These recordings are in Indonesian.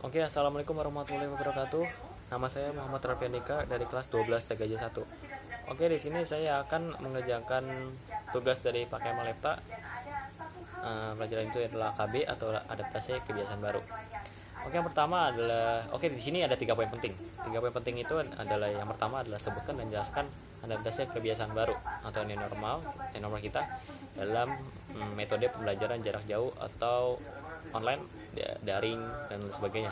Oke, assalamualaikum warahmatullahi wabarakatuh. Nama saya Muhammad Rafiandika dari kelas 12 TKJ 1. Oke, di sini saya akan mengerjakan tugas dari Pak Kemal Lefta. Pelajaran itu adalah KB atau adaptasi kebiasaan baru. Oke, yang pertama adalah di sini ada 3 poin penting. 3 poin penting itu adalah yang pertama adalah sebutkan dan jelaskan adaptasi kebiasaan baru atau new normal kita dalam metode pembelajaran jarak jauh atau online, daring dan sebagainya.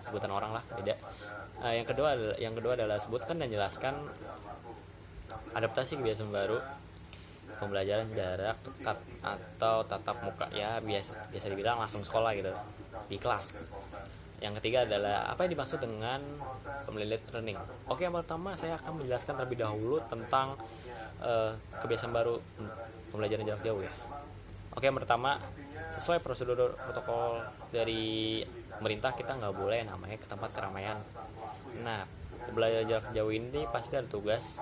Sebutan orang lah beda. Yang kedua adalah sebutkan dan jelaskan adaptasi kebiasaan baru pembelajaran jarak dekat atau tatap muka, ya biasa dibilang langsung sekolah gitu di kelas. Yang ketiga adalah apa yang dimaksud dengan blended learning. Oke, yang pertama saya akan menjelaskan terlebih dahulu tentang kebiasaan baru pembelajaran jarak jauh ya. Oke, yang pertama, sesuai prosedur protokol dari pemerintah kita nggak boleh namanya ke tempat keramaian. Nah, pembelajaran jarak jauh ini pasti ada tugas.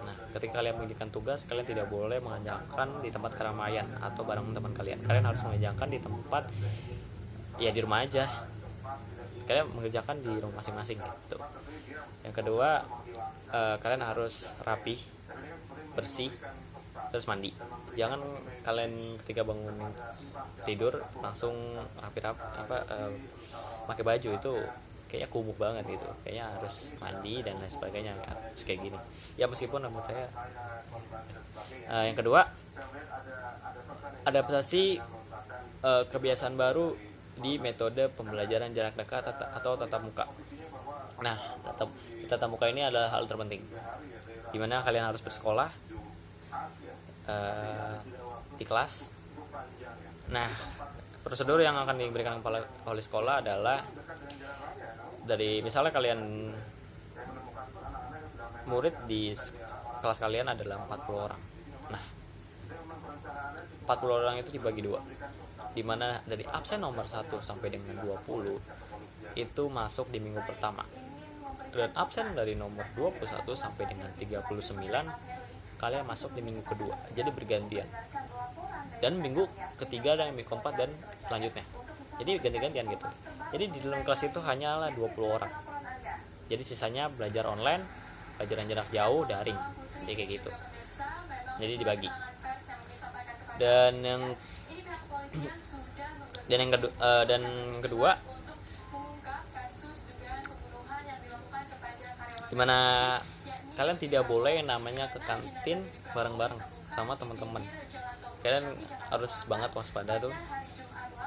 Nah, ketika kalian mengerjakan tugas, kalian tidak boleh mengerjakan di tempat keramaian atau bareng teman kalian. Kalian harus mengerjakan di tempat, ya di rumah aja. Kalian mengerjakan di rumah masing-masing gitu. Yang kedua, kalian harus rapi, bersih, terus mandi. Jangan kalian ketika bangun tidur langsung pakai baju, itu kayaknya kumuh banget gitu. Kayaknya harus mandi dan lain sebagainya, harus kayak gini. Ya meskipun menurut saya. Yang kedua, adaptasi kebiasaan baru di metode pembelajaran jarak dekat atau tatap muka. Nah, tatap muka ini adalah hal terpenting, dimana kalian harus bersekolah di kelas. Nah, prosedur yang akan diberikan oleh sekolah adalah dari misalnya kalian murid di kelas kalian adalah 40 orang. Nah, 40 orang itu dibagi dua, dimana dari absen nomor 1 sampai dengan 20 itu masuk di minggu pertama, dan absen dari nomor 21 sampai dengan 39 kalian masuk di minggu kedua. Jadi bergantian, dan minggu ketiga dan minggu keempat dan selanjutnya, jadi ganti-gantian gitu. Jadi di dalam kelas itu hanyalah 20 orang, jadi sisanya belajar online, pelajaran jarak jauh, daring, jadi kayak gitu. Jadi dibagi. Dan yang kedua, dimana kalian tidak boleh namanya ke kantin bareng-bareng sama teman-teman. Kalian harus banget waspada tuh.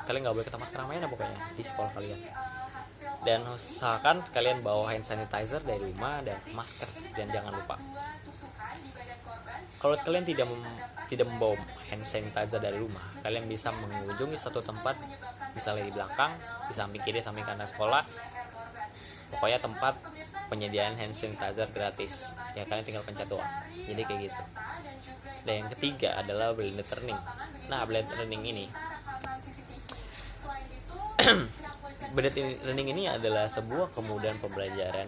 Kalian nggak boleh ke tempat keramaian pokoknya di sekolah kalian. Dan usahakan kalian bawa hand sanitizer dari rumah dan masker, dan jangan lupa. Kalau kalian tidak membawa hand sanitizer dari rumah, kalian bisa mengunjungi satu tempat, misalnya di belakang, di samping kiri, samping kanan sekolah. Pokoknya tempat penyediaan hand sanitizer gratis. Ya kalian tinggal pencet doang. Jadi kayak gitu. Dan yang ketiga adalah blended learning. Nah, blended learning ini blended learning ini adalah sebuah kemudahan pembelajaran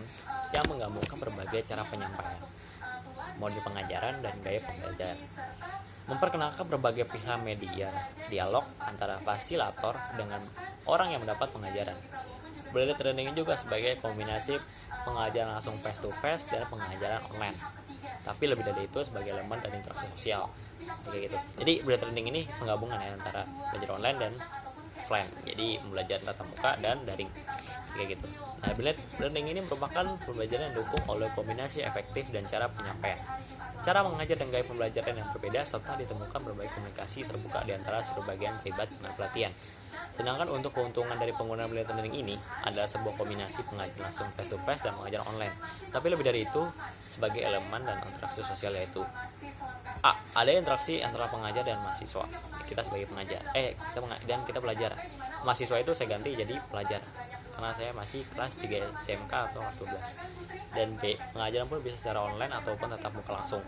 yang menggabungkan berbagai cara penyampaian, mode pengajaran, dan gaya pembelajaran. Memperkenalkan berbagai pihak media, dialog antara fasilitator dengan orang yang mendapat pengajaran. Blended learning juga sebagai kombinasi pengajaran langsung face to face dan pengajaran online. Tapi lebih dari itu sebagai elemen dan interaksi sosial. Kayak gitu. Jadi blended learning ini penggabungan ya antara belajar online dan offline. Jadi belajar tatap muka dan daring. Kayak gitu. Nah, blended learning ini merupakan pembelajaran yang didukung oleh kombinasi efektif dan cara penyampaian, cara mengajar dan gaya pembelajaran yang berbeda, serta ditemukan berbagai komunikasi terbuka di antara seluruh bagian terlibat dengan pelatihan. Sedangkan untuk keuntungan dari penggunaan blended learning ini adalah sebuah kombinasi pengajaran langsung face to face dan pengajaran online. Tapi lebih dari itu, sebagai elemen dan interaksi sosial, yaitu ada interaksi antara pengajar dan mahasiswa. Kita sebagai pengajar, kita pelajar. Mahasiswa itu saya ganti jadi pelajar, karena saya masih kelas 3 SMK atau kelas 12. Dan B, pengajaran pun bisa secara online ataupun tatap muka langsung.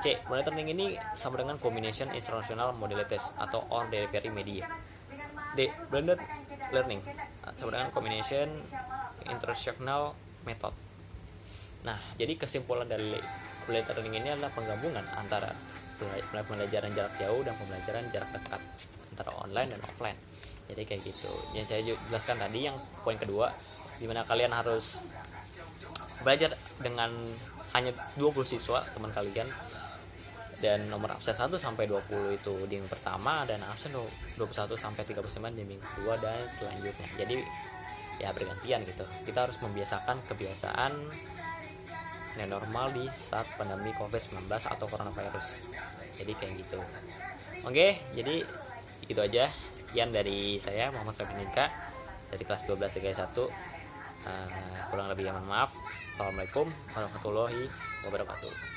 C, blended learning ini sama dengan combination instructional modalities atau or delivery media. D, blended learning sama dengan combination instructional method. Nah, jadi kesimpulan dari blended learning ini adalah penggabungan antara pembelajaran jarak jauh dan pembelajaran jarak dekat, antara online dan offline. Jadi kayak gitu. Yang saya jelaskan tadi yang poin kedua, dimana kalian harus belajar dengan hanya 20 siswa teman kalian, dan nomor absen 1 sampai 20 itu di minggu pertama, dan absen 21 sampai 39 di minggu kedua dan selanjutnya. Jadi ya bergantian gitu. Kita harus membiasakan kebiasaan yang normal di saat pandemi COVID-19 atau coronavirus. Jadi kayak gitu. Oke, jadi itu aja. Sekian dari saya, Muhammad Rafinika, dari kelas 12 TGA 1. Kurang lebih mohon maaf. Assalamualaikum warahmatullahi wabarakatuh.